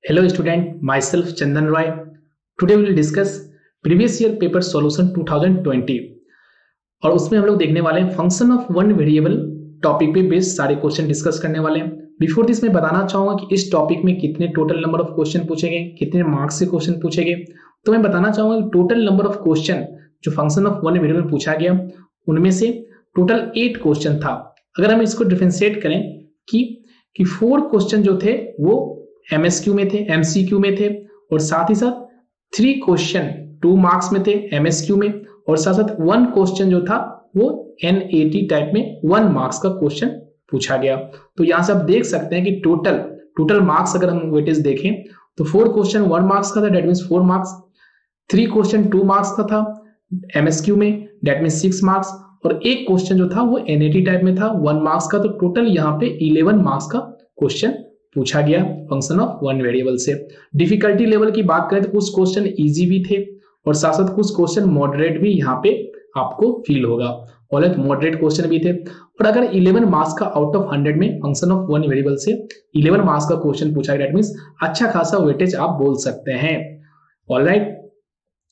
Hello student, myself Chandan Roy. Today we will discuss previous year paper solution 2020 और उसमें हम लोग देखने वाले हैं function of one variable topic पे बेस्ड सारे क्वेश्चन डिस्कस करने वाले हैं। बिफोर दिस मैं बताना चाहूंगा कि इस टॉपिक में कितने टोटल नंबर ऑफ क्वेश्चन पूछे गए, कितने मार्क्स से क्वेश्चन पूछे गए। तो मैं बताना चाहूंगा कि टोटल नंबर ऑफ क्वेश्चन जो फंक्शन ऑफ वन वेरिएबल में पूछा गया उनमें से टोटल 8 क्वेश्चन था। अगर हम इसको डिफरेंशिएट करें कि 4 क्वेश्चन जो थे वो एमएसक्यू में थे, एमसीक्यू में थे, और साथ ही साथ 3 क्वेश्चन 2 मार्क्स में थे एमएसक्यू में, और साथ साथ 1 क्वेश्चन जो था वो एनएटी टाइप में 1 मार्क्स का क्वेश्चन पूछा गया। तो यहां से आप देख सकते हैं कि टोटल मार्क्स अगर हम वेटेज देखें तो 4 क्वेश्चन 1 मार्क्स का था, that means 4 marks, 3 question 2 marks का था एमएसक्यू में, डेट मीन्स 6 मार्क्स, और एक क्वेश्चन जो था वो एनएटी टाइप में था 1 मार्क्स का। तो टोटल यहाँ पे 11 मार्क्स का क्वेश्चन पूछा गया फंक्शन ऑफ वन वेरिएबल से। डिफिकल्टी लेवल की बात करें तो कुछ क्वेश्चन इजी भी थे और साथ साथ कुछ क्वेश्चन मॉडरेट भी यहाँ पे आपको फील होगा, और मॉडरेट क्वेश्चन भी थे। और अगर 11 मार्क्स का आउट ऑफ 100 में फंक्शन ऑफ वन वेरिएबल से 11 मार्क्स का क्वेश्चन पूछा गया, दैट मींस अच्छा खासा वेटेज आप बोल सकते हैं। ऑलराइट,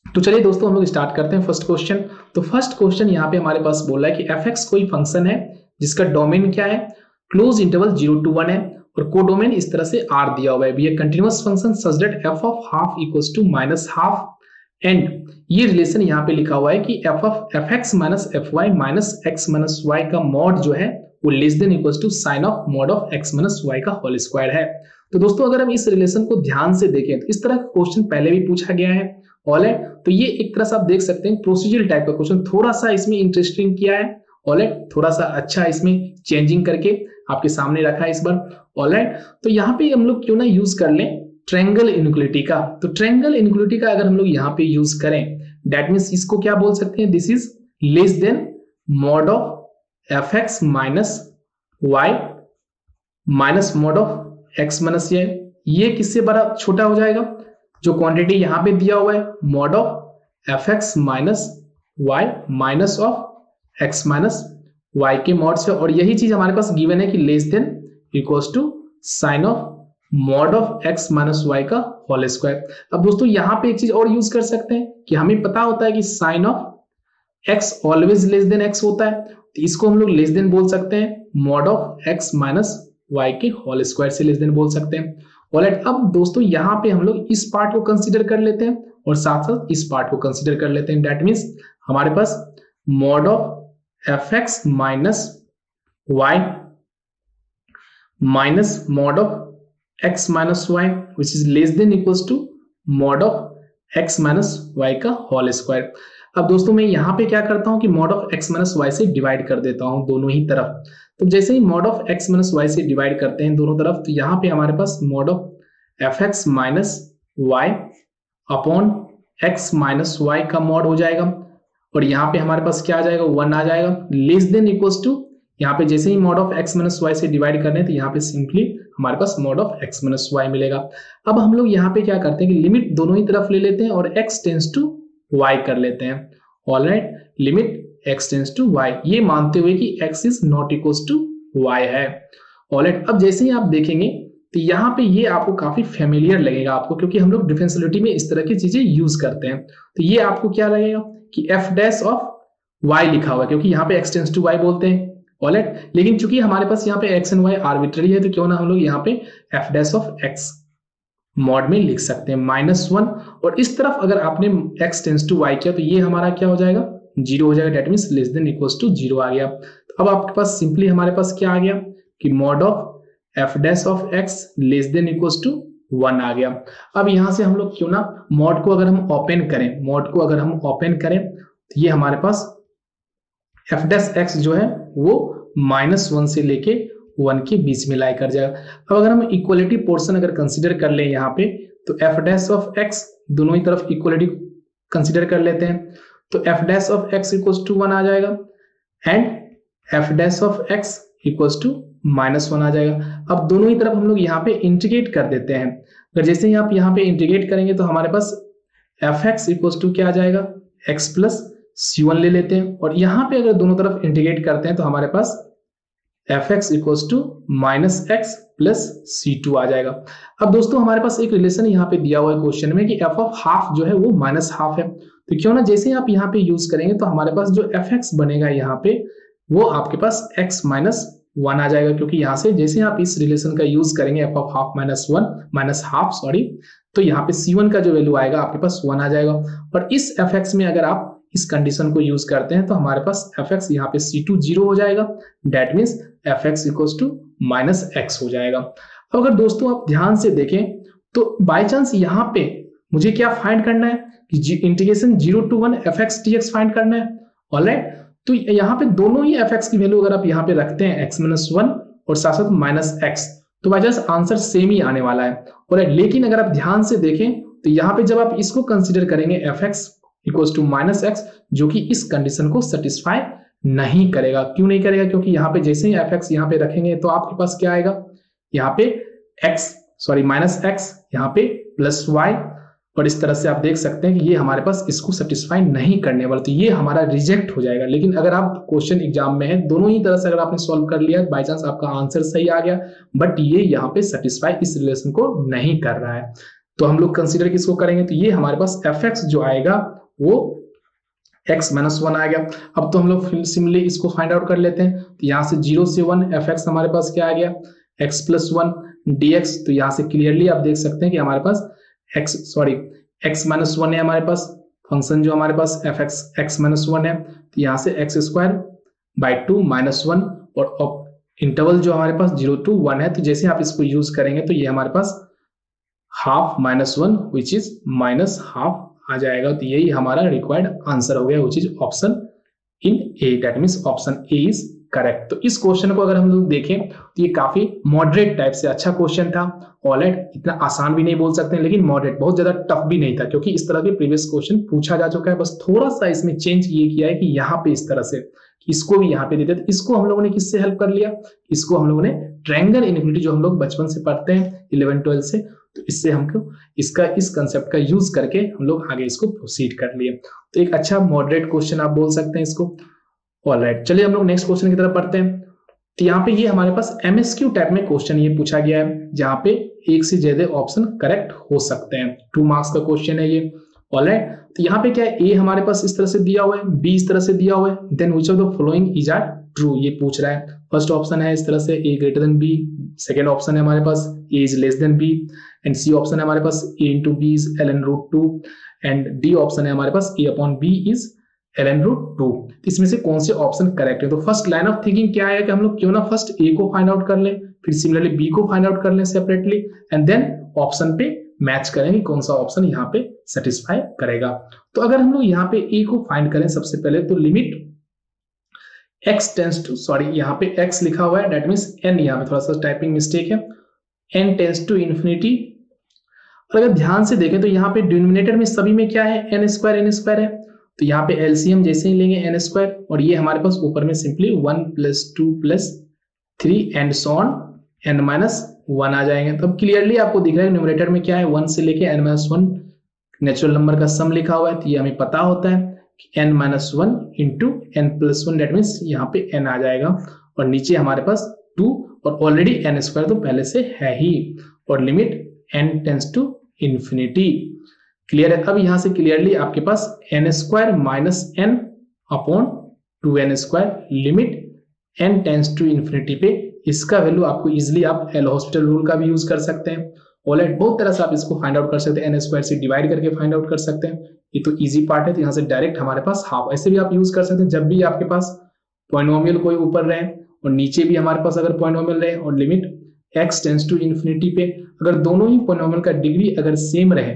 तो चलिए दोस्तों हम लोग स्टार्ट करते हैं फर्स्ट क्वेश्चन। तो फर्स्ट क्वेश्चन यहाँ पे हमारे पास बोला है कि एफ कोई फंक्शन है जिसका डोमेन क्या है, क्लोज इंटरवल 0 to 1 है, और कोडोमेन इस तरह से R दिया हुआ है, be a continuous function such that f of half equals to minus half, and ये रिलेशन यहाँ पे लिखा हुआ है कि f of fx minus fy minus x minus y का मॉड जो है वो less than equals to sine of mod of x minus y का होल स्क्वायर है। तो दोस्तों अगर हम इस रिलेशन को ध्यान से देखें तो इस तरह का क्वेश्चन पहले भी पूछा गया है। ऑलराइट, तो ये एक तरह से आप देख सकते हैं प्रोसीजरल टाइप का क्वेश्चन, थोड़ा सा इसमें इंटरेस्टिंग किया है। ऑलराइट, थोड़ा सा अच्छा इसमें चेंजिंग करके आपके सामने रखा है इस बार। ऑलराइट, तो यहाँ पे हम लोग क्यों ना यूज कर लें ट्रायंगल इनइक्वालिटी का। तो ट्रायंगल इनइक्वालिटी का अगर हम लोग यहाँ पे यूज करें, दैट मींस इसको क्या बोल सकते हैं, this is less than mod of f x minus y minus mod of x minus ये किससे बड़ा छोटा हो जाएगा, जो क्वांटिटी यहाँ पे दिया हुआ है mod of f x minus y minus of x minus y के मॉड से, और यही चीज हमारे पास गिवन है कि less than equals to sine of mod of x minus y का होल स्क्वायर। अब दोस्तों यहाँ पे एक चीज और यूज कर सकते हैं कि हमें पता होता है कि sine of x always less than x होता है, तो इसको हम लोग लेस देन बोल सकते हैं mod of x minus y के होल स्क्वायर से लेस देन बोल सकते हैं। ऑलराइट, अब दोस्तों यहाँ पे हम लोग इस पार्ट को कंसीडर कर लेते हैं और साथ साथ इस पार्ट को कंसीडर कर लेते हैं, दैट मीन्स हमारे पास mod of f x minus y minus mod of x minus y which is less than equals to mod of x minus y का होल स्क्वायर। अब दोस्तों मैं यहाँ पे क्या करता हूँ कि mod of x minus y से डिवाइड कर देता हूँ दोनों ही तरफ। तो जैसे ही mod of x minus y से डिवाइड करते हैं दोनों तरफ, तो यहाँ पे हमारे पास mod of f x minus y upon x minus y का मॉड हो जाएगा, और यहाँ पे हमारे पास क्या आ जाएगा 1 आ जाएगा, लेस देन इक्वल्स टू यहाँ पे जैसे ही mod of x minus y से डिवाइड करने तो यहाँ पे सिंपली हमारे पास mod of x minus y मिलेगा। अब हम लोग यहाँ पे क्या करते हैं कि लिमिट दोनों ही तरफ ले लेते हैं और x टेंस टू y कर लेते हैं। Alright, limit x tends to y, ये मानते हुए कि x is not equals to y है। ऑलराइट, अब जैसे ही आप देखेंगे तो यहाँ पे ये आपको काफी फेमिलियर लगेगा आपको, क्योंकि हम लोग डिफरेंशियलिटी में इस तरह की चीजें यूज करते हैं। तो ये आपको क्या लगेगा कि f डैश ऑफ y लिखा हुआ है, क्योंकि यहाँ पे x टेंस टू y बोलते हैं। ऑलराइट, लेकिन चूंकि हमारे पास यहाँ पे x एंड y आर्बिट्ररी है, तो क्यों ना हम लोग यहाँ पे f dash of x mod में लिख सकते हैं -1, और इस तरफ अगर आपने x टेंस टू y किया तो ये हमारा क्या हो जाएगा 0 हो जाएगा, that means less than equals to 0 आ गया। तो अब आपके पास सिंपली हमारे पास क्या आ गया कि mod of f dash of x less than equals to 1 आ गया। अब यहां से हम लोग क्यों ना मॉड को अगर हम ओपन करें, तो ये हमारे पास f डैश x जो है वो -1 से लेके 1 के बीच में लाई कर जाएगा। अब अगर हम इक्वलिटी पोर्शन अगर कंसीडर कर लें यहाँ पे, तो f डैश ऑफ x दोनों ही तरफ इक्वलिटी कंसीडर कर लेते हैं, तो f dash of x equals to 1 आ जाएगा and f dash of x equals to -1 आ जाएगा। अब दोनों ही तरफ हम लोग यहाँ पे इंटीग्रेट कर देते हैं। अगर जैसे ही आप यहाँ पे इंटीग्रेट करेंगे तो हमारे पास एफ एक्स इक्वल्स टू क्या आ जाएगा x प्लस C1 ले लेते हैं, और यहाँ पे अगर दोनों तरफ इंटीग्रेट करते हैं तो हमारे पास f x equals to minus x plus c two आ जाएगा। अब दोस्तों हमारे पास एक रिलेशन यहाँ पे दिया हुआ है क्वेश्चन में कि एफ ऑफ हाफ जो है वो माइनस हाफ है, तो क्यों ना जैसे आप यहाँ पे यूज करेंगे तो हमारे पास जो एफ एक्स बनेगा यहाँ पे वो आपके पास एक्स माइनस वन आ जाएगा, क्योंकि यहाँ से जैसे आप इस रिलेशन का यूज करेंगे F of half minus one minus half sorry, तो यहाँ पे C1 का जो वैल्यू आएगा आपके पास 1 आ जाएगा। और इस एफ एक्स में अगर आप इस कंडीशन को यूज करते हैं तो हमारे पास एफ एक्स यहाँ पे C2 जीरो हो जाएगा, that means f x equals to minus x हो जाएगा। अब अगर दोस्तों आप ध्यान से देखें तो बाय चांस यहाँ पे मुझे क्या फाइंड करना है कि integration 0 to 1 F x D x find करना है। ऑलराइट, तो यहाँ पे दोनों ही एफ एक्स की वैल्यू अगर आप यहाँ पे रखते हैं एक्स माइनस वन और साथ साथ माइनस एक्स, तो बाय चांस आंसर सेम ही आने वाला है। और लेकिन अगर आप ध्यान से देखें तो यहाँ पे जब आप इसको कंसीडर करेंगे f x equals to minus x, जो कि इस कंडीशन को सेटिस्फाई नहीं करेगा। क्यों नहीं करेगा? क्योंकि यहाँ पे जैसे ही एफ एक्स यहाँ पे रखेंगे तो आपके पास क्या आएगा, यहाँ पे एक्स सॉरी माइनस एक्स, यहाँ पे प्लस वाई, और इस तरह से आप देख सकते हैं कि ये हमारे पास इसको सेटिस्फाई नहीं करने वाला, तो ये हमारा रिजेक्ट हो जाएगा। लेकिन अगर आप क्वेश्चन एग्जाम में है दोनों ही तरह से अगर आपने सॉल्व कर लिया बाय चांस आपका आंसर सही आ गया, बट ये यहाँ पे सेटिस्फाई इस रिलेशन को नहीं कर रहा है, तो हम लोग कंसीडर किसको करेंगे, तो ये हमारे पास एफ एक्स जो आएगा वो x माइनस वन आ गया। अब तो हम लोग सिमिलरली इसको फाइंड आउट कर लेते हैं, तो यहाँ से 0 से 1 एफ एक्स हमारे पास क्या आ गया, x plus one D x. तो यहाँ से क्लियरली आप देख सकते हैं कि हमारे पास x माइनस वन है हमारे पास, फंक्शन जो हमारे पास f x x minus one है, तो यहाँ से x square by two minus one, और इंटरवल जो हमारे पास 0 to 1 है, तो जैसे आप इसको यूज करेंगे तो ये हमारे पास half minus one which is minus half आ जाएगा। तो यही हमारा रिक्वायर्ड आंसर हो गया which is option in A, that means option A is correct. तो इस क्वेश्चन को अगर हम लोग देखें तो ये काफी मॉडरेट टाइप से अच्छा क्वेश्चन था। ऑलराइट, इतना आसान भी नहीं बोल सकते लेकिन मॉडरेट, बहुत ज्यादा टफ भी नहीं था, क्योंकि इस तरह के प्रीवियस क्वेश्चन पूछा जा चुका है। बस थोड़ा सा इसमें चेंज ये किया है कि यहाँ पे इस तरह से इसको भी यहाँ पे देते, तो इसको हम लोगों ने किससे हेल्प कर लिया, इसको हम लोगों ने ट्रायंगल इनइक्वालिटी जो हम लोग बचपन से पढ़ते हैं 11-12 से, तो इससे हमको इसका इस कंसेप्ट का यूज करके हम लोग आगे इसको प्रोसीड कर लिए। तो एक अच्छा मॉडरेट क्वेश्चन आप बोल सकते हैं इसको। ऑलराइट, चलिए हम लोग नेक्स्ट क्वेश्चन की तरफ पढ़ते हैं। तो यहाँ पे ये हमारे पास एमएसक्यू टाइप में क्वेश्चन ये पूछा गया है, जहाँ पे एक से ज्यादा ऑप्शन करेक्ट हो सकते हैं। 2 मार्क्स का क्वेश्चन है ये। ऑलराइट, तो यहाँ पे क्या है, ए हमारे पास इस तरह से दिया हुआ है, बी इस तरह से दिया हुआ है, then which of the following is are true, ये पूछ रहा है। फर्स्ट ऑप्शन है इस तरह से a greater than b, second option है हमारे पास a is less than b, and C option है हमारे पास a into b is l n root two, and D option है हमारे पास a upon b is l n root two. इसमें से कौन से ऑप्शन करेक्ट है? तो फर्स्ट लाइन ऑफ थिंकिंग क्या है कि हम लोग क्यों ना फर्स्ट ए को फाइंड आउट कर लें, फिर सिमिलरली बी को फाइंड आउट कर लें सेपरेटली, एंड देन ऑप्शन पे मैच करेंगे कौन सा ऑप्शन यहाँ पे सेटिस्फाई करेगा। तो अगर हम लोग यहाँ पे ए को फाइंड करें सबसे पहले, तो लिमिट x टेंस टू यहाँ पे x लिखा हुआ है, दैट मींस n, यहाँ पे थोड़ा सा टाइपिंग मिस्टेक है, n टेंस टू इंफिनिटी। और अगर ध्यान से देखें तो यहाँ पे डिनोमिनेटर में सभी में क्या है, n स्क्वायर है, तो यहाँ पे एलसीएम जैसे ही लेंगे n स्क्वायर, और ये हमारे पास ऊपर में simply 1 + 2 + 3 and so on n - 1 आ जाएंगे। तो अब क्लियरली आपको दिख रहा है न्यूमरेटर में क्या है, 1 से लेके n - 1 नेचुरल नंबर का सम लिखा हुआ है, तो ये हमें पता होता है कि n - 1 into n + 1, that means यहाँ पे n आ जाएगा, और नीचे हमारे पास 2, और ऑलरेडी n स्क्वायर तो पहले से है ही, और limit n tends to infinity. Clear है? अब यहां से क्लियरली आपके पास n square minus n upon 2n square, limit n tends to infinity पे, इसका वैल्यू आपको इजिली आप एल हॉस्पिटल रूल का भी यूज कर सकते हैं। ऑलराइट, बहुत तरह से आप इसको फाइंड आउट कर सकते हैं, n स्क्वायर से डिवाइड करके फाइंड आउट कर सकते हैं, ये तो इजी पार्ट है। तो यहाँ से डायरेक्ट हमारे पास हाफ, ऐसे भी आप यूज कर सकते हैं जब भी आपके पास पॉलिनोमियल कोई ऊपर रहे और नीचे भी हमारे पास अगर पॉलिनोमियल रहे, और limit x tends to infinity पे अगर दोनों ही पॉलिनोमियल का डिग्री अगर सेम रहे,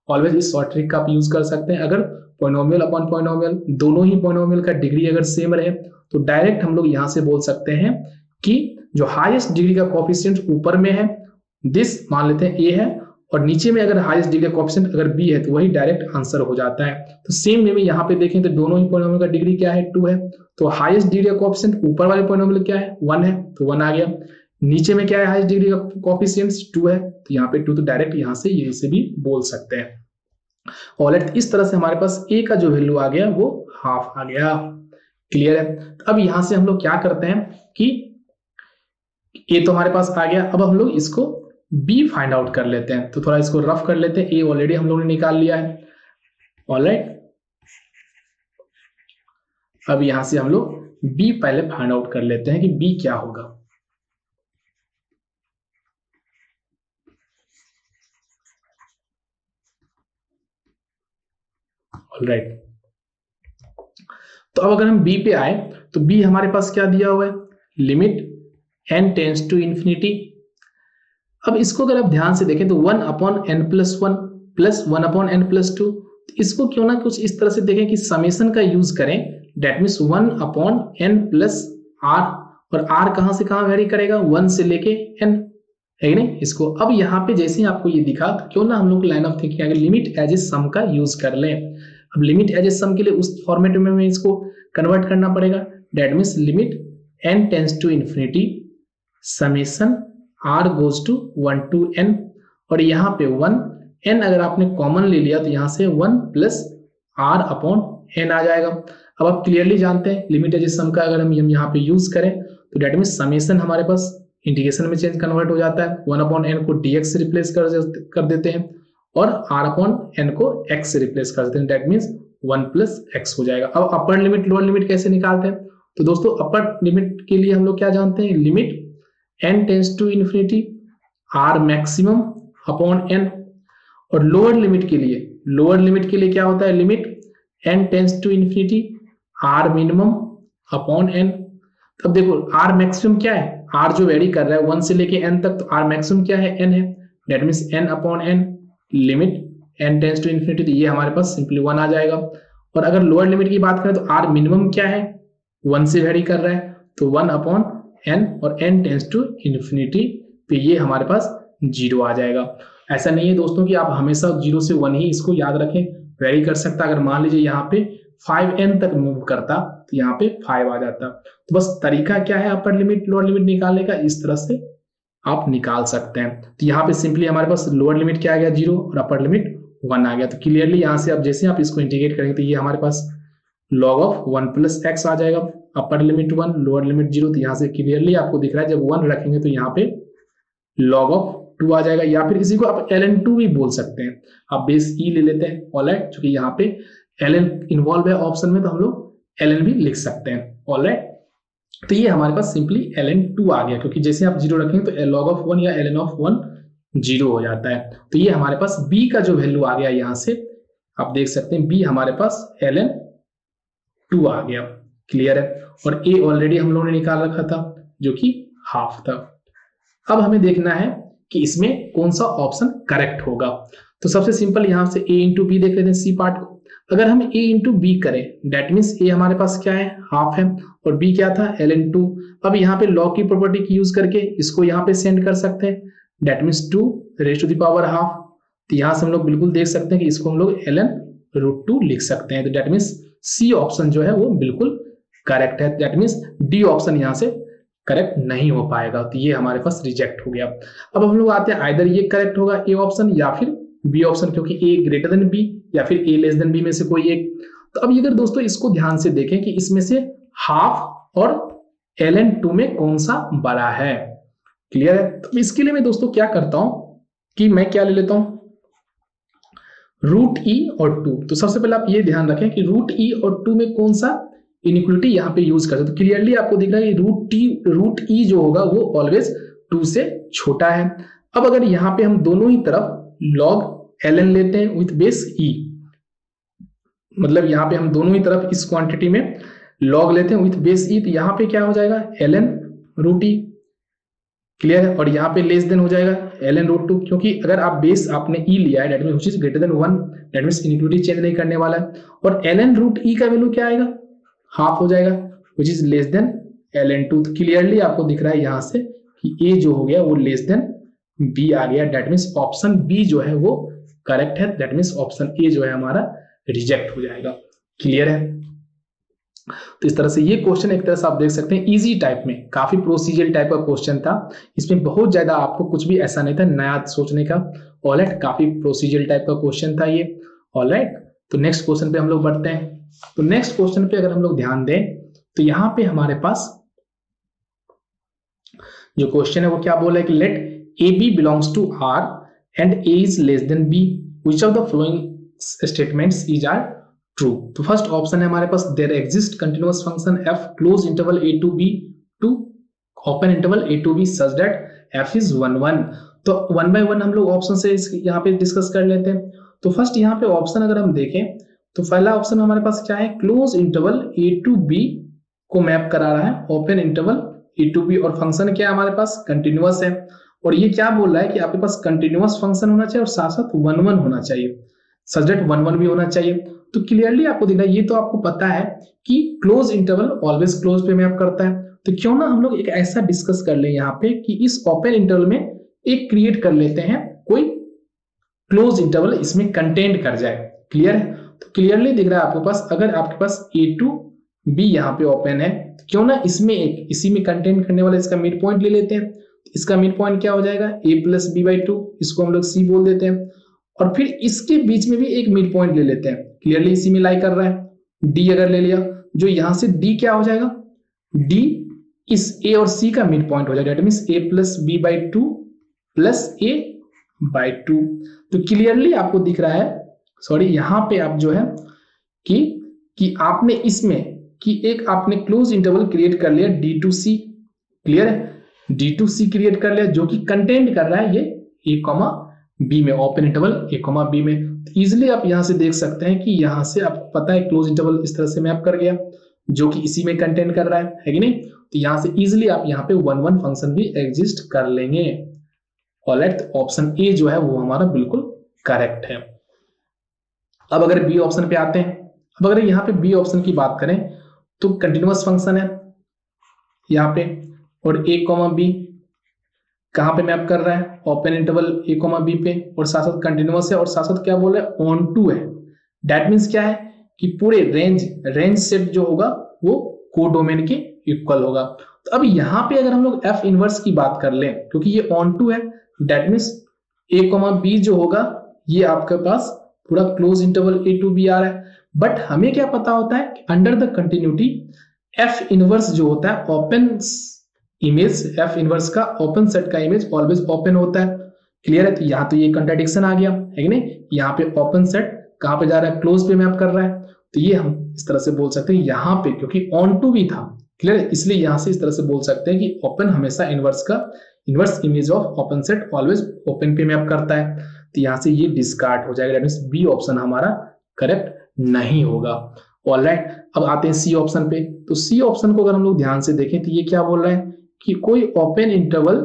ऑलवेज इस शॉर्ट ट्रिक का आप यूज कर सकते हैं। अगर पॉलिनोमियल अपॉन पॉलिनोमियल दोनों ही पॉलिनोमियल का डिग्री अगर सेम रहे, तो डायरेक्ट हम लोग यहां से बोल सकते हैं कि जो हाईएस्ट डिग्री का कोएफिशिएंट ऊपर में है, दिस मान लेते हैं a है, और नीचे में अगर हाईएस्ट डिग्री का कोएफिशिएंट अगर b है, तो वही डायरेक्ट आंसर हो जाता है। तो सेम वे में यहाँ पे देखें तो दोनों ही पॉलिनोमियल का डिग्री क्या है, 2 है, तो हाईएस्ट डिग्री का कोएफिशिएंट ऊपर वाले पॉलिनोमियल क्या है, 1 है, तो 1 आ गया। नीचे में क्या है, हाईएस्ट डिग्री का कोएफिशिएंट 2 है, तो यहाँ पे 2, तो डायरेक्ट यहाँ से ये से भी बोल सकते हैं। ऑलराइट, इस तरह से हमारे पास a का जो वैल्यू आ गया वो हाफ आ गया। क्लियर है? अब यहां से हम लोग क्या करते हैं कि ए तो हमारे पास आ गया। अब हम लोग इसको बी फाइंड आउट कर लेते हैं, तो थोड़ा इसको रफ कर लेते हैं। ए ऑलरेडी हम लोगों ने निकाल लिया है। ऑलराइट, अब यहां से हम लोग बी पहले फाइंड आउट कर लेते हैं कि बी क्या होगा। ऑलराइट, तो अब अगर हम बी पे आए तो बी हमारे पास क्या दिया हुआ है, limit n tends to infinity. अब इसको अगर आप ध्यान से देखें तो 1/n+1 प्लस 1/n+2, इसको क्यों ना कुछ इस तरह से देखें कि समेशन का यूज करें। डेट मीन्स 1/n+r, और r कहां से कहां वेरी करेगा, 1 से लेके n, है कि नहीं। इसको अब यहाँ पे जैसे ही आपको ये दिखा तो क्यों ना हम लोग लाइन ऑफ थिंकिंग अगर लिमिट एज ए सम का यूज कर लें। अब लिमिट एज ए सम के लिए उस फॉर्मेट में हमें इसको कन्वर्ट करना पड़ेगा। That means limit n tends to infinity summation r goes to 1 to n, और यहाँ पे 1 n अगर आपने कॉमन ले लिया तो यहाँ से 1 प्लस r/n आ जाएगा। अब आप क्लियरली जानते हैं लिमिट एज ए सम का अगर हम यहाँ पे यूज करें तो डेट मीन्स समेशन हमारे पास इंटीग्रेशन में चेंज कन्वर्ट हो जाता है। 1/n को dx से रिप्लेस कर देते हैं और r/n को x से रिप्लेस कर देते हैं। डेट मीन्स 1 प्लस x हो जाएगा। अब अपर लिमिट लोअर लिमिट कैसे निकालते हैं, तो दोस्तों अपर लिमिट के लिए हम लोग क्या जानते हैं, limit n tends to infinity r maximum upon n, और लोअर लिमिट के लिए क्या होता है, limit n tends to infinity r minimum upon n। तब देखो r मैक्सिमम क्या है, r जो वेरी कर रहा है 1 से लेके n तक, तो r मैक्सिमम क्या है, n है। That means n upon n limit n tends to infinity, तो ये हमारे पास सिंपली 1 आ जाएगा। और अगर लोअर लिमिट की बात करें तो r मिनिमम क्या है, 1 से वेरी कर रहा है, तो 1 अपॉन n, और n टेंस टू इंफिनिटी, तो ये हमारे पास 0 आ जाएगा। ऐसा नहीं है दोस्तों कि आप हमेशा 0 से 1 ही इसको याद रखें, वेरी कर सकता। अगर मान लीजिए यहाँ पे 5n तक मूव करता तो यहाँ पे 5 आ जाता। तो बस तरीका क्या है अपर लिमिट लोअर लिमिट निकालने का, इस तरह से आप निकाल सकते हैं। तो यहाँ पे सिंपली हमारे पास लोअर लिमिट क्या आ गया, 0, और अपर लिमिट 1 आ गया। तो क्लियरली यहाँ से अब जैसे आप इसको इंटीग्रेट करेंगे तो ये हमारे पास log ऑफ 1 प्लस x आ जाएगा। अपर लिमिट 1 लोअर लिमिट 0, तो यहाँ से क्लियरली आपको दिख रहा है जब 1 रखेंगे तो यहाँ पे log ऑफ 2 आ जाएगा, या फिर इसी को आप ln2 भी बोल सकते हैं। आप बेस e ले लेते हैं, ऑलराइट, क्योंकि यहाँ पे ln इन्वॉल्व है ऑप्शन में, तो हम लोग ln भी लिख सकते हैं। ऑलराइट, तो ये हमारे पास सिंपली ln2 आ गया, क्योंकि जैसे आप 0 रखेंगे तो log ऑफ 1 या ln ऑफ 1 0 हो जाता है। तो ये हमारे पास b का जो वैल्यू आ गया, यहाँ से आप देख सकते हैं b हमारे पास ln2 आ गया। क्लियर है, और a ऑलरेडी हम लोगों ने निकाल रखा था जो कि हाफ था। अब हमें देखना है कि इसमें कौन सा ऑप्शन करेक्ट होगा। तो सबसे सिंपल यहाँ से a इंटू बी देख लेते हैं, सी पार्ट को। अगर हम a इंटू बी करें, डेट मीन्स a हमारे पास क्या है, हाफ है, और b क्या था, ln2। अब यहाँ पे लॉग की प्रॉपर्टी की यूज करके इसको यहाँ पे सेंड कर सकते हैं, that means 2 raise to the power half. तो यहाँ से हम लोग बिल्कुल देख सकते हैं कि इसको हम लोग ln√2 लिख सकते हैं। तो डेट मीन्स सी ऑप्शन जो है वो बिल्कुल करेक्ट है। दैट मीन्स डी ऑप्शन यहाँ से करेक्ट नहीं हो पाएगा, तो ये हमारे पास रिजेक्ट हो गया। अब हम लोग आते हैं, आइदर ये करेक्ट होगा ए ऑप्शन या फिर बी ऑप्शन, क्योंकि ए ग्रेटर देन बी या फिर ए लेस देन बी में से कोई एक। तो अब अगर दोस्तों इसको ध्यान से देखें कि इसमें से हाफ और ln2 में कौन सा बड़ा है। क्लियर है, तो इसके लिए मैं दोस्तों क्या करता हूं कि मैं क्या ले लेता हूं, √e और 2। तो सबसे पहले आप ये ध्यान रखें कि √e और 2 में कौन सा इनइक्वलिटी यहाँ पे यूज करते हैं। तो क्लियरली आपको दिख रहा है कि √e जो होगा वो ऑलवेज 2 से छोटा है। अब अगर यहाँ पे हम दोनों ही तरफ log ln लेते हैं विथ बेस e, मतलब यहाँ पे हम दोनों ही तरफ इस क्वांटिटी में log लेते हैं विथ बेस e, तो यहाँ पे क्या हो जाएगा, ln√e। क्लियर है, और यहाँ पे लेस देन हो जाएगा ln√2, क्योंकि अगर आप बेस आपने e लिया है, that means which is greater than 1, that means inequality change नहीं करने वाला है। और ln√e का वैल्यू क्या आएगा, हाफ हो जाएगा, विच इज लेस देन ln2। तो क्लियरली आपको दिख रहा है यहाँ से कि a जो हो गया वो लेस देन b आ गया। डेट मीन्स ऑप्शन b जो है वो करेक्ट है। दैट मीन्स ऑप्शन a जो है हमारा रिजेक्ट हो जाएगा। क्लियर है, तो इस तरह से ये क्वेश्चन एक तरह से आप देख सकते हैं इजी टाइप में, काफी प्रोसीजर टाइप का क्वेश्चन था। इसमें बहुत ज्यादा आपको कुछ भी ऐसा नहीं था नया सोचने का। ऑलराइट, काफी प्रोसीजर टाइप का क्वेश्चन था ये। ऑलराइट, तो नेक्स्ट क्वेश्चन पे हम लोग बढ़ते हैं। तो नेक्स्ट क्वेश्चन पे अगर हम लोग ध्यान दें तो यहाँ पे हमारे पास जो क्वेश्चन है वो क्या बोला है कि let a b belongs to R and a is less than b, which of the following statements is are true. तो फर्स्ट ऑप्शन है हमारे पास there exist continuous function f close interval a to b to open interval a to b such that f is 1 1। तो 1 bye 1 हम लोग option से यहाँ पे डिस्कस कर लेते हैं। तो फर्स्ट यहाँ पे ऑप्शन अगर हम देखें तो पहला ऑप्शन हमारे पास क्या है, close interval a to b को मैप करा रहा है open interval a to b, और फंक्शन क्या है हमारे पास, कंटिन्यूअस है। और ये क्या बोल रहा है कि आपके पास कंटिन्यूअस फंक्शन होना चाहिए और साथ साथ 1 1 होना चाहिए, सच दैट 1 1 भी होना चाहिए। तो क्लियरली आपको दिख रहा है, ये तो आपको पता है कि क्लोज इंटरवल ऑलवेज क्लोज पे मैप करता है। तो क्यों ना हम लोग एक ऐसा डिस्कस कर ले यहाँ पे कि इस ओपन इंटरवल में एक क्रिएट कर लेते हैं, कोई क्लोज इंटरवल इसमें कंटेंट कर जाए। क्लियर है? तो क्लियरली दिख रहा है आपके पास, अगर आपके पास ए टू बी यहाँ पे ओपन है, क्यों ना इसमें एक इसी में कंटेंट करने वाला इसका मिड पॉइंट ले लेते हैं। इसका मिड पॉइंट क्या हो जाएगा, ए प्लस बी बाई 2, इसको हम लोग सी बोल देते हैं। और फिर इसके बीच में भी एक मिड पॉइंट ले लेते हैं, क्लियरली इसी में लाई कर रहा है। डी अगर ले लिया, जो यहां से डी क्या हो जाएगा, डी इस ए और सी का मिड पॉइंट हो जाएगा, that means a plus b by 2 plus a by 2। तो क्लियरली आपको दिख रहा है, सॉरी यहां पे आप जो है कि आपने इसमें कि एक आपने क्लोज इंटरवल क्रिएट कर लिया डी टू सी। क्लियर है? डी टू सी क्रिएट कर लिया जो कि कंटेंट कर रहा है ये ए कॉमा बी में, ओपन इंटरवल ए कॉमा बी में। इजिली आप यहां से देख सकते हैं कि यहां से आपको पता है क्लोज इंटरवल इस तरह से मैप कर गया जो कि इसी में कंटेंट कर रहा है कि नहीं। तो यहां से इजिली आप यहाँ पे 1 1 फंक्शन भी एग्जिस्ट कर लेंगे। ऑलराइट, ऑप्शन ए जो है वो हमारा बिल्कुल करेक्ट है। अब अगर बी ऑप्शन पे आते हैं, अब अगर यहाँ पे बी ऑप्शन की बात करें तो कंटिन्यूअस फंक्शन है यहाँ पे, और ए कॉमा बी कहां पे मैप कर रहा है, ओपन इंटरवल ए कॉमा बी पे, और साथ साथ कंटिन्यूअस है और साथ साथ क्या बोल रहा है, ऑन टू है। दैट मींस क्या है कि पूरे रेंज सेट जो होगा वो कोडोमेन के इक्वल होगा। तो अब यहां पे अगर हम लोग एफ इनवर्स की बात कर लें, क्योंकि ये ऑन टू है, that means a comma b जो होगा ये आपके पास पूरा close interval a to b आ रहा है। बट हमें क्या पता होता है कि under the continuity f inverse जो होता है ओपन इमेज, एफ इनवर्स का ओपन सेट का इमेज ऑलवेज ओपन होता है। क्लियर है? तो यहाँ तो ये कंट्राडिक्शन आ गया है कि नहीं, यहाँ पे ओपन सेट कहां पे जा रहा है, क्लोज पे मैप कर रहा है। तो ये हम इस तरह से बोल सकते हैं यहाँ पे, क्योंकि ऑन टू भी था, क्लियर है, इसलिए यहां से इस तरह से बोल सकते हैं कि ओपन हमेशा inverse image of open set always open पे मैप करता है। तो यहां से ये डिस्कार्ड हो जाएगा, दैट मींस बी ऑप्शन हमारा करेक्ट नहीं होगा। ऑलराइट, अब आते हैं सी ऑप्शन पे। तो सी ऑप्शन को अगर हम लोग ध्यान से देखें तो ये क्या बोल रहा है कि कोई ओपन इंटरवल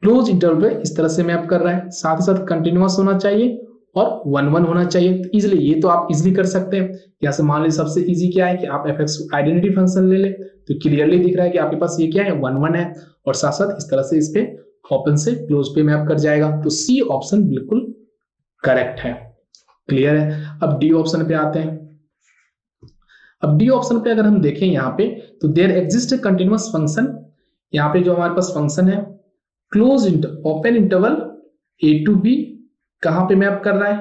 क्लोज इंटरवल पे इस तरह से मैप कर रहा है, साथ ही साथ कंटिन्यूअस होना चाहिए और 1 1 होना चाहिए। तो इजिली ये तो आप इजिली कर सकते हैं। यहाँ से मान लीजिए सबसे इजी क्या है कि आप एफ एक्स आइडेंटिटी फंक्शन ले ले, तो क्लियरली दिख रहा है कि आपके पास ये क्या है, 1 1 है, और साथ साथ इस तरह से इस पे ओपन से क्लोज पे मैप कर जाएगा। तो सी ऑप्शन बिल्कुल करेक्ट है। क्लियर है? अब डी ऑप्शन पे आते हैं। अब डी ऑप्शन पे अगर हम देखें यहाँ पे तो देयर एग्जिस्ट कंटिन्यूअस फंक्शन, यहाँ पे जो हमारे पास फंक्शन है close open interval a to b कहां पे मैप कर रहा है,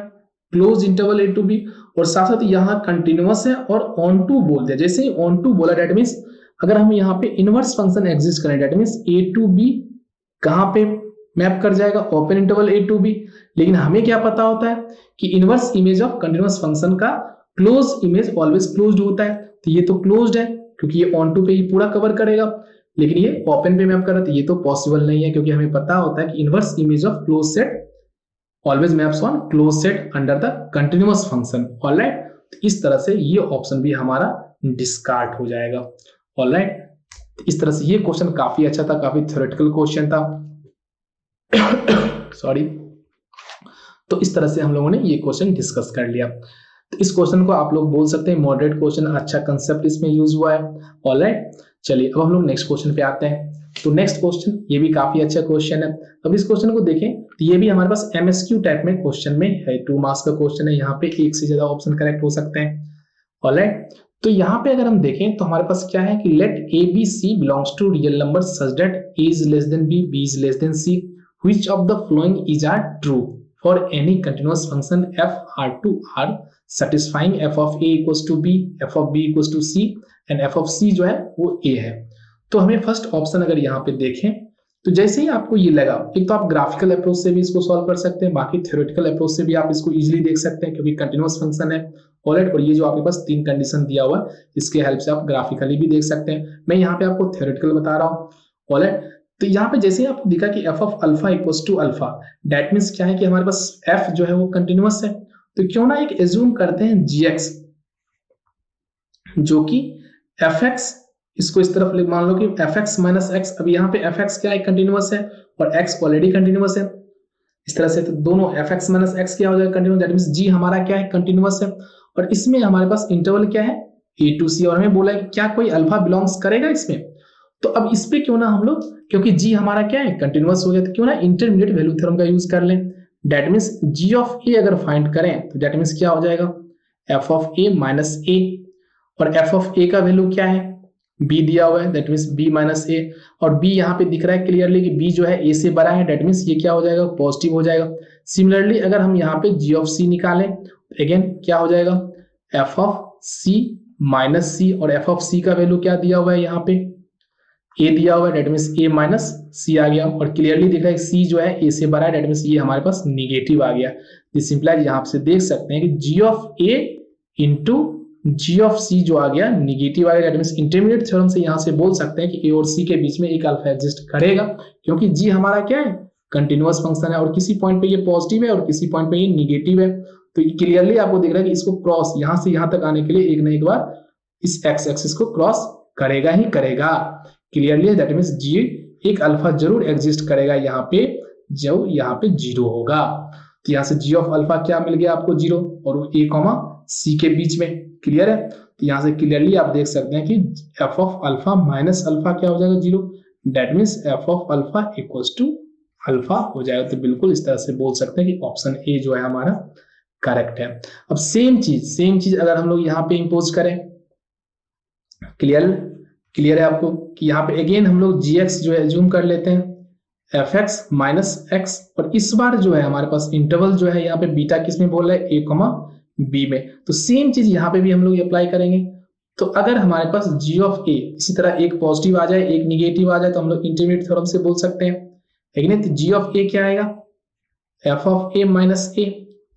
close interval a to b, और साथ साथ यहाँ कंटिन्यूअस है और ऑन टू बोल दिया। जैसे ही ऑन टू बोला दैट मींस अगर हम यहाँ पे इनवर्स फंक्शन एग्जिस्ट करें that means a to b कहां पे मैप कर जाएगा, open interval a to b. लेकिन हमें क्या पता होता है कि inverse image of continuous function का क्लोज इमेज ऑलवेज क्लोज्ड होता है। तो ये तो क्लोज्ड है क्योंकि ये ऑन टू पे ही पूरा कवर करेगा, लेकिन ये ओपन पे मैप कर रहा है, तो ये तो पॉसिबल नहीं है, क्योंकि हमें पता होता है कि inverse image of close set always maps on close set under the continuous function. Alright, तो इस तरह से ये ऑप्शन भी हमारा डिस्कार्ड हो जाएगा। ऑलराइट, इस तरह से ये क्वेश्चन काफी अच्छा था, काफी थ्योरेटिकल क्वेश्चन था। सॉरी। तो इस तरह से हम लोगों ने ये क्वेश्चन डिस्कस कर लिया। तो इस क्वेश्चन को आप लोग बोल सकते हैं मॉडरेट क्वेश्चन, अच्छा कंसेप्ट इसमें यूज हुआ है। ऑलराइट, चलिए अब हम लोग नेक्स्ट क्वेश्चन पे आते हैं। तो नेक्स्ट क्वेश्चन ये भी काफी अच्छा क्वेश्चन है। अब इस क्वेश्चन को देखें तो ये भी हमारे पास एमएसक्यू टाइप में क्वेश्चन में है, 2 मार्क्स का क्वेश्चन है। यहाँ पे एक से ज्यादा ऑप्शन करेक्ट हो सकते हैं। ऑलराइट, तो यहाँ पे अगर हम देखें तो हमारे पास क्या है कि let a b c belongs to real number such that a is less than b, b is less than c, which of the following is are true for any continuous function f R to R satisfying f of a equals to b, f of b equals to c and f of c जो है वो a है। तो हमें first option अगर यहाँ पे देखें तो जैसे ही आपको ये लगा, एक तो आप ग्राफिकल अप्रोच से भी इसको सॉल्व कर सकते हैं, बाकी थ्योरेटिकल अप्रोच से भी आप इसको इजीली देख सकते हैं क्योंकि कंटिन्यूअस फंक्शन है। ऑलराइट, और ये जो आपके पास 3 कंडीशन दिया हुआ है इसके हेल्प से आप ग्राफिकली भी देख सकते हैं। मैं यहाँ पे आपको थ्योरेटिकल बता रहा हूँ। ऑलराइट, तो यहाँ पे जैसे ही आपको दिखा कि f of alpha equals to alpha, that means क्या है कि हमारे पास एफ जो है वो कंटिन्यूअस है। तो क्यों ना एक एज्यूम करते हैं gx जो कि fx, इसको इस तरफ मान लो कि fx माइनस एक्स। अब यहाँ पे fx क्या है, कंटिन्यूअस है, और x ऑलरेडी कंटिन्यूअस है। इस तरह से तो दोनों fx माइनस एक्स क्या हो जाएगा, कंटिन्यूअस, दैट मींस g हमारा क्या है, कंटिन्यूअस है। और इसमें हमारे पास इंटरवल क्या है, a to c, और हमें बोला है क्या कोई अल्फा बिलोंग्स करेगा इसमें। तो अब इस पे क्यों ना हम लोग, क्योंकि g हमारा क्या है, कंटिन्यूअस हो गया, तो क्यों ना इंटरमीडिएट वैल्यू थ्योरम का यूज कर लें। That means g of a अगर फाइंड करें तो दैट मींस क्या हो जाएगा, f of a minus a, और f ऑफ a का वैल्यू क्या है, b दिया हुआ है, that means b minus a, और b यहाँ पे दिख रहा है क्लियरली कि b जो है a से बड़ा है, दैट मींस ये क्या हो जाएगा, पॉजिटिव हो जाएगा। सिमिलरली अगर हम यहाँ पे g ऑफ c निकालें तो अगेन क्या हो जाएगा, f of c minus c, और f ऑफ c का वैल्यू क्या दिया हुआ है, यहाँ पे a दिया हुआ है, that means a minus c आ गया, और क्लियरली दिख रहा है c जो है a से बड़ा है, दैट मींस ये हमारे पास निगेटिव आ गया। दिस सिंप्लाइज यहाँ से देख सकते हैं कि g of a into g of c जो आ गया निगेटिव आ गया, दैट मींस इंटरमीडिएट थ्योरम से यहाँ से बोल सकते हैं कि a और c के बीच में एक अल्फा एग्जिस्ट करेगा, क्योंकि g हमारा क्या है, कंटिन्यूअस फंक्शन है, और किसी पॉइंट पे ये पॉजिटिव है और किसी पॉइंट पे ये निगेटिव है। तो क्लियरली आपको दिख रहा है कि इसको क्रॉस यहाँ से यहाँ तक आने के लिए एक ना एक बार इस एक्स एक्सिस को क्रॉस करेगा ही करेगा। क्लियरली दैट मींस g एक अल्फा जरूर एग्जिस्ट करेगा यहाँ पे, जो यहाँ पे 0 होगा। तो यहाँ से g ऑफ अल्फा क्या मिल गया आपको, 0, और वो a कॉमा c के बीच में। क्लियर है, तो यहाँ से क्लियरली आप देख सकते हैं कि f of alpha minus alpha क्या हो जाएगा, 0, that means f of alpha equals to alpha हो जाएगा। तो बिल्कुल इस तरह से बोल सकते हैं कि ऑप्शन ए जो है हमारा करेक्ट है। अब सेम चीज अगर हम लोग यहाँ पे इंपोज करें, क्लियर है आपको कि यहाँ पे अगेन हम लोग gx जो है जूम कर लेते हैं fx माइनस एक्स, और इस बार जो है हमारे पास इंटरवल जो है यहाँ पे बीटा किस में बोल रहे हैं, a कॉमा b में। तो सेम चीज यहाँ पे भी हम लोग अप्लाई करेंगे। तो अगर हमारे पास g ऑफ a इसी तरह एक पॉजिटिव आ जाए एक निगेटिव आ जाए तो हम लोग इंटरमीडिएट थ्योरम से बोल सकते हैं। लेकिन तो g ऑफ a क्या आएगा, f of a minus a,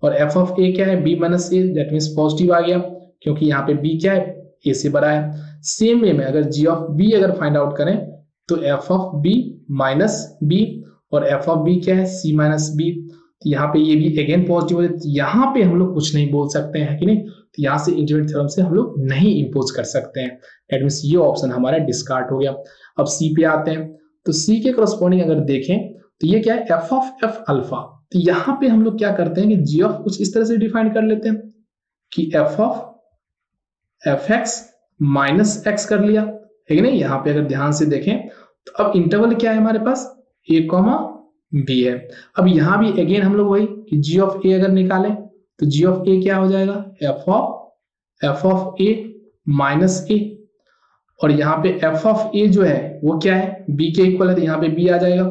और f ऑफ a क्या है, b minus a, that means positive आ गया क्योंकि यहाँ पे b क्या है, a से बड़ा है। सेम वे में अगर g ऑफ b अगर फाइंड आउट करें तो f of b minus b, और f ऑफ b क्या है, c माइनस b। यहाँ पे ये भी अगेन पॉजिटिव है, यहाँ पे हम लोग कुछ नहीं बोल सकते हैं कि नहीं, तो यहाँ से इंटरमीडिएट थ्योरम से हम लोग नहीं इंपोज कर सकते हैं। दैट मींस ये ऑप्शन हमारा डिस्कार्ड हो गया। अब c पे आते हैं, तो c के करस्पॉन्डिंग अगर देखें तो ये क्या है, f ऑफ f अल्फा। तो यहाँ पे हम लोग क्या करते हैं कि g ऑफ कुछ इस तरह से डिफाइन कर लेते हैं कि f of fx minus x कर लिया है कि नहीं। यहाँ पे अगर ध्यान से देखें तो अब इंटरवल क्या है हमारे पास, a कॉमा b है। अब यहाँ भी अगेन हम लोग वही कि g ऑफ a अगर निकालें तो g ऑफ a क्या हो जाएगा, f of a minus a, और यहाँ पे f ऑफ a जो है वो क्या है, b के इक्वल है, तो यहाँ पे b आ जाएगा,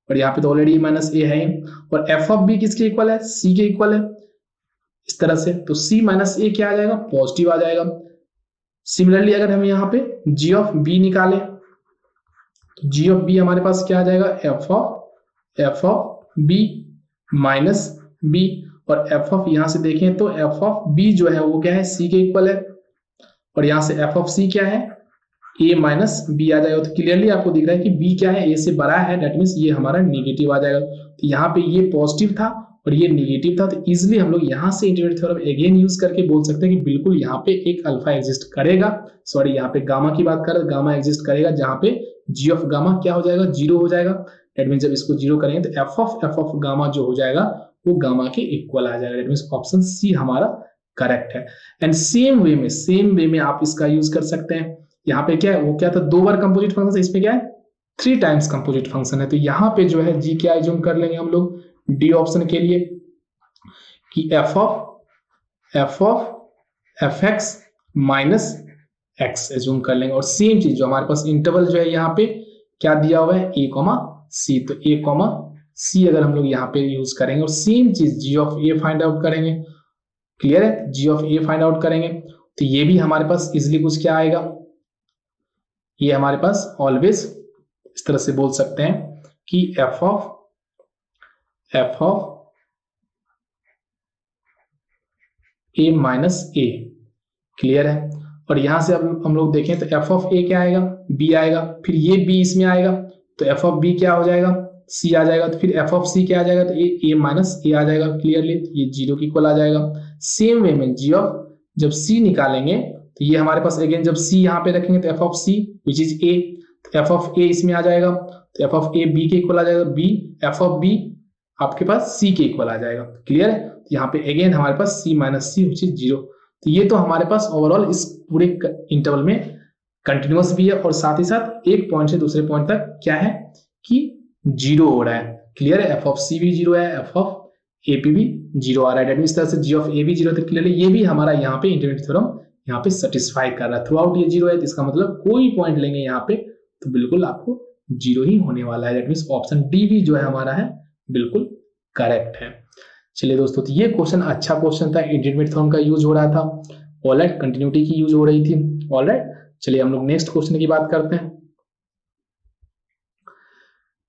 और यहाँ पे तो ऑलरेडी माइनस a है, और f ऑफ b किसके इक्वल है, c के इक्वल है, इस तरह से। तो c माइनस a क्या आ जाएगा, पॉजिटिव आ जाएगा। सिमिलरली अगर हम यहाँ पे g ऑफ b निकालें तो g ऑफ b हमारे पास क्या आ जाएगा, f of b minus b, और f ऑफ यहाँ से देखें तो f ऑफ b जो है वो क्या है, c के इक्वल है, और यहाँ से f ऑफ c क्या है, a माइनस b आ जाएगा। तो क्लियरली आपको दिख रहा है कि b क्या है, a से बड़ा है, दैट मीन्स ये हमारा नेगेटिव आ जाएगा। तो यहाँ पे ये पॉजिटिव था और ये नेगेटिव था, तो इजिली हम लोग यहाँ से इंटरमीडिएट थ्योरम अगेन यूज करके बोल सकते हैं कि बिल्कुल यहाँ पे एक अल्फा एग्जिस्ट करेगा, सॉरी यहाँ पे गामा की बात कर रहे हैं, गामा एग्जिस्ट करेगा, जहाँ पे g ऑफ गामा क्या हो जाएगा, 0 हो जाएगा। दैट मीन्स जब इसको 0 करेंगे तो f ऑफ गामा जो हो जाएगा वो गामा के इक्वल आ जाएगा। दैट मीन्स ऑप्शन सी हमारा करेक्ट है। एंड सेम वे में आप इसका यूज कर सकते हैं। यहाँ पे क्या है, वो क्या था, 2 बार कंपोजिट फंक्शन, इसमें क्या है 3 टाइम्स कंपोजिट फंक्शन है। तो यहाँ पे जो है g क्या एज्यूम कर लेंगे हम लोग डी ऑप्शन के लिए कि f of fx minus x assume कर लेंगे। और सेम चीज जो हमारे पास इंटरवल जो है यहाँ पे क्या दिया हुआ है, a कॉमा c, तो a कॉमा c अगर हम लोग यहाँ पे यूज करेंगे, और सेम चीज g of a find out करेंगे। क्लियर है, g of a find out करेंगे तो ये भी हमारे पास इजिली कुछ क्या आएगा, ये हमारे पास ऑलवेज इस तरह से बोल सकते हैं कि f of A minus A, clear है। और यहां से अब हम लोग देखें तो एफ ऑफ ए क्या आएगा, बी आएगा, फिर ये बी इसमें आएगा तो एफ ऑफ बी क्या हो जाएगा, सी आ जाएगा, तो फिर एफ ऑफ सी क्या आ जाएगा, तो ए माइनस ए आ जाएगा, क्लियरली ये जीरो की इक्वल आ जाएगा। सेम वे में जी ऑफ जब सी निकालेंगे तो ये हमारे पास अगेन जब सी यहाँ पे रखेंगे तो f of c which is a, तो एफ ऑफ ए इसमें आ जाएगा, तो एफ ऑफ ए बी के इक्वल आ जाएगा, बी एफ ऑफ बी आपके पास सी के इक्वल आ जाएगा, क्लियर है। तो यहाँ पे अगेन हमारे पास c minus c which is zero. तो ये तो हमारे पास ओवरऑल इस पूरे इंटरवल में कंटिन्यूअस भी है और साथ ही साथ एक पॉइंट से दूसरे पॉइंट तक क्या है कि जीरो हो रहा है, क्लियर है। एफ ऑफ सी भी जीरो है, एफ ऑफ ए पी भी जीरो आ रहा है, इस तरह से जी ऑफ ए भी जीरो, तो क्लियरली ये भी हमारा यहाँ पे इंटरमीडिएट थ्योरम यहाँ पे सेटिस्फाई कर रहा है। थ्रू आउट ये जीरो है, तो इसका मतलब कोई पॉइंट लेंगे यहाँ पे तो बिल्कुल आपको जीरो ही होने वाला है। दैट मींस ऑप्शन डी भी जो है हमारा है बिल्कुल करेक्ट है। चलिए दोस्तों, तो ये क्वेश्चन अच्छा क्वेश्चन था, इंटरमीडिएट थ्योरम का यूज हो रहा था, ऑलराइट, कंटिन्यूटी की यूज हो रही थी, ऑलराइट। चलिए हम लोग नेक्स्ट क्वेश्चन की बात करते हैं।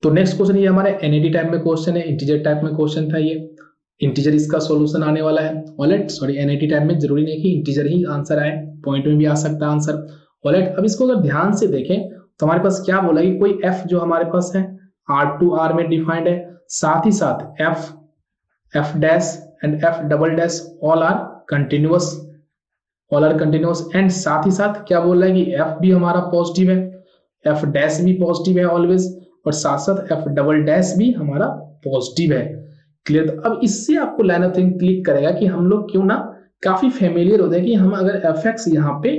तो नेक्स्ट क्वेश्चन ये हमारे एनएडी टाइप में क्वेश्चन है, इंटीजर टाइप में क्वेश्चन था, ये इंटीजर इसका सॉल्यूशन आने वाला है, ऑलराइट। सॉरी, एनएडी टाइप में जरूरी नहीं कि इंटीजर ही आंसर आए, पॉइंट में भी आ सकता है आंसर, ऑलराइट। अब इसको अगर ध्यान से देखें तो हमारे पास क्या बोला कि कोई एफ जो हमारे पास है R2R में डिफाइंड है, साथ ही साथ f dash and f double dash all are continuous and साथ ही साथ क्या बोल रहा है कि एफ भी हमारा पॉजिटिव है, एफ डैश भी पॉजिटिव है ऑलवेज, और साथ साथ एफ डबल डैश भी हमारा पॉजिटिव है, क्लियर। तो अब इससे आपको लाइन ऑफ थिंक क्लिक करेगा कि हम लोग क्यों ना काफी फेमिलियर होते हैं कि हम अगर एफ एक्स यहाँ पे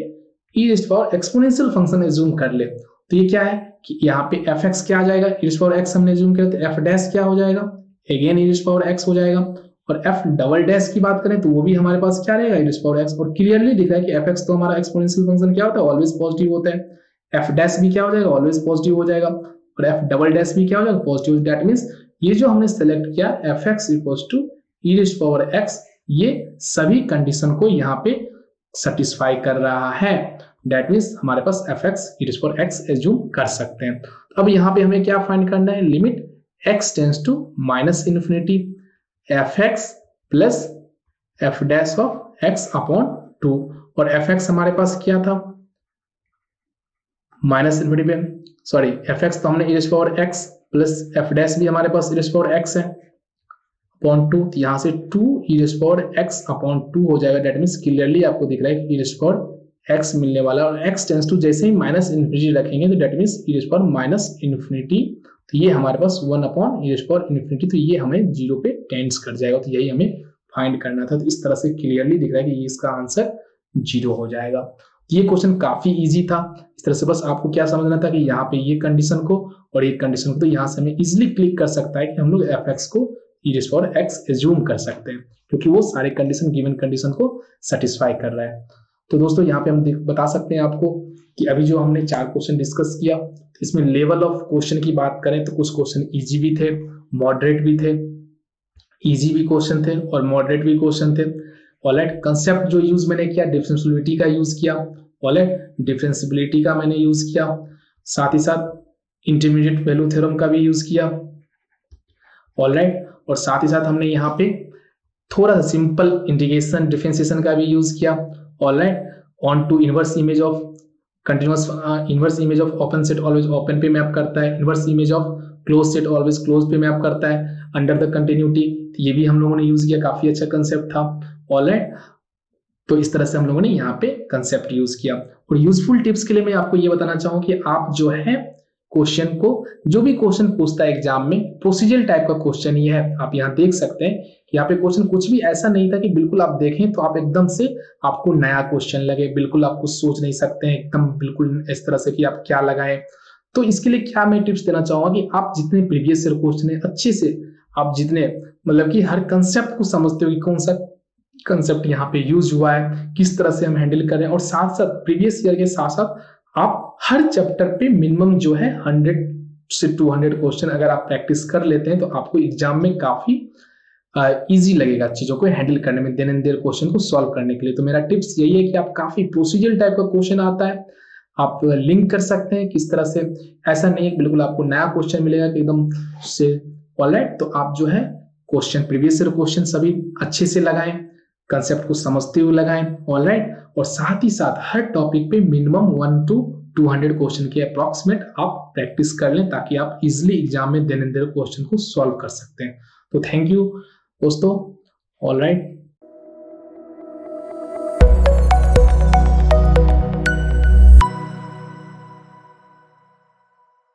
e raised power exponential function assume कर ले तो ये क्या है कि यहाँ पे एफ एक्स क्या आ जाएगा, ई रेज़्ड पावर एक्स हमने एज्यूम किया, तो एफ डैश क्या हो जाएगा, अगेन ई रेज़्ड पावर एक्स हो जाएगा। और एफ डबल डैश की बात करें तो वो भी हमारे पास क्या रहेगा, ई रेज़्ड पावर एक्स। और क्लियरली दिख रहा है कि एफ एक्स तो हमारा एक्सपोनेंशियल फंक्शन क्या होता है, ऑलवेज पॉजिटिव होता है, एफ डैश भी क्या हो जाएगा, ऑलवेज पॉजिटिव हो जाएगा, और एफ डबल डैश भी क्या हो जाएगा, पॉजिटिव। दैट मींस ये जो हमने सेलेक्ट किया f x equals to e raised power x, ये सभी कंडीशन को यहाँ पे सेटिस्फाई कर रहा है। दैट मींस हमारे पास एफ एक्स ई रेज़्ड पावर एक्स एज्यूम कर सकते हैं। अब यहाँ पे हमें क्या फाइंड करना है, limit x tends to minus infinity f x plus f dash of x upon 2, और एफ एक्स हमारे पास क्या था माइनस इन्फिनिटी पे, सॉरी एफ एक्स तो हमने e raised power x plus f dash भी हमारे पास ई रेज़्ड पावर एक्स है अपॉन 2, तो यहाँ से 2 e raised power x upon 2 हो जाएगा। दैट मींस क्लियरली आपको दिख रहा है कि ई रेज़्ड पावर एक्स मिलने वाला है, और एक्स टेंड्स टू जैसे ही माइनस इन्फिनिटी रखेंगे तो that means E raised power minus infinity, तो ये हमारे पास 1 अपॉन ई रेज़्ड पावर इन्फिनिटी, तो ये हमें जीरो पे टेंड्स कर जाएगा, तो यही हमें फाइंड करना था। तो इस तरह से क्लियरली दिख रहा है कि ये इसका आंसर जीरो हो जाएगा। ये क्वेश्चन काफी इजी था। इस तरह से बस आपको क्या समझना था कि यहाँ पे ये कंडीशन को और ये कंडीशन को, तो यहाँ से हमें इजिली क्लिक कर सकता है कि हम लोग एफ एक्स को ई रेज़्ड पावर एक्स एज्यूम कर सकते हैं, क्योंकि वो सारे कंडीशन गिवन कंडीशन को सेटिस्फाई कर रहा है। तो दोस्तों यहाँ पे हम बता सकते हैं आपको कि अभी जो हमने 4 क्वेश्चन डिस्कस किया, इसमें लेवल ऑफ क्वेश्चन की बात करें तो कुछ क्वेश्चन इजी भी थे, मॉडरेट भी थे, इजी भी क्वेश्चन थे और मॉडरेट भी क्वेश्चन थे, ऑलराइट। कंसेप्ट जो यूज मैंने किया, डिफरेंशियबिलिटी का यूज किया, ऑलराइट, डिफरेंशियबिलिटी का मैंने यूज किया, साथ ही साथ इंटरमीडिएट वैल्यू थ्योरम का भी यूज किया, ऑलराइट। और साथ ही साथ हमने यहाँ पे थोड़ा सा सिंपल इंटीग्रेशन डिफरेंशिएशन का भी यूज किया, alright. Onto inverse image of continuous, inverse image of open set always open पे मैप करता है, inverse image of close set always close पे मैप करता है, अंडर द कंटिन्यूटी, ये भी हम लोगों ने यूज किया, काफी अच्छा कंसेप्ट था, ऑलराइट। तो इस तरह से हम लोगों ने यहाँ पे कंसेप्ट यूज किया। और यूजफुल टिप्स के लिए मैं आपको ये बताना चाहूँ कि आप जो है क्वेश्चन को, जो भी क्वेश्चन पूछता है एग्जाम में, प्रोसीजरल टाइप का क्वेश्चन ये है, आप यहाँ देख सकते हैं कि यहाँ पे क्वेश्चन कुछ भी ऐसा नहीं था कि बिल्कुल आप देखें तो आप एकदम से आपको नया क्वेश्चन लगे, बिल्कुल आप कुछ सोच नहीं सकते हैं एकदम बिल्कुल इस तरह से कि आप क्या लगाएं। तो इसके लिए क्या मैं टिप्स देना चाहूंगा कि आप जितने प्रीवियस ईयर क्वेश्चन है अच्छे से, आप जितने मतलब कि हर कंसेप्ट को समझते हो कि कौन सा कंसेप्ट यहाँ पे यूज हुआ है, किस तरह से हम हैंडल करें, और साथ साथ प्रीवियस ईयर के साथ साथ आप हर चैप्टर पे मिनिमम जो है 100 से 200 क्वेश्चन अगर आप प्रैक्टिस कर लेते हैं तो आपको एग्जाम में काफी इजी लगेगा चीजों को हैंडल करने में, देन एंड देयर क्वेश्चन को सॉल्व करने के लिए। तो मेरा टिप्स यही है कि आप काफी प्रोसीजरल टाइप का क्वेश्चन आता है, आप लिंक कर सकते हैं किस तरह से। ऐसा नहीं है बिल्कुल आपको नया क्वेश्चन मिलेगा कि एकदम से। ऑलराइट, तो आप जो है क्वेश्चन, प्रीवियस ईयर क्वेश्चन सभी अच्छे से लगाएं, कंसेप्ट को समझते हुए लगाएं। ऑलराइट, और साथ ही साथ हर टॉपिक पे मिनिमम 1 to 200 क्वेश्चन के अप्रॉक्सीमेट आप प्रैक्टिस कर लें, ताकि आप इजिली एग्जाम में देन क्वेश्चन को सॉल्व कर सकते हैं। तो थैंक यू दोस्तों। ऑलराइट।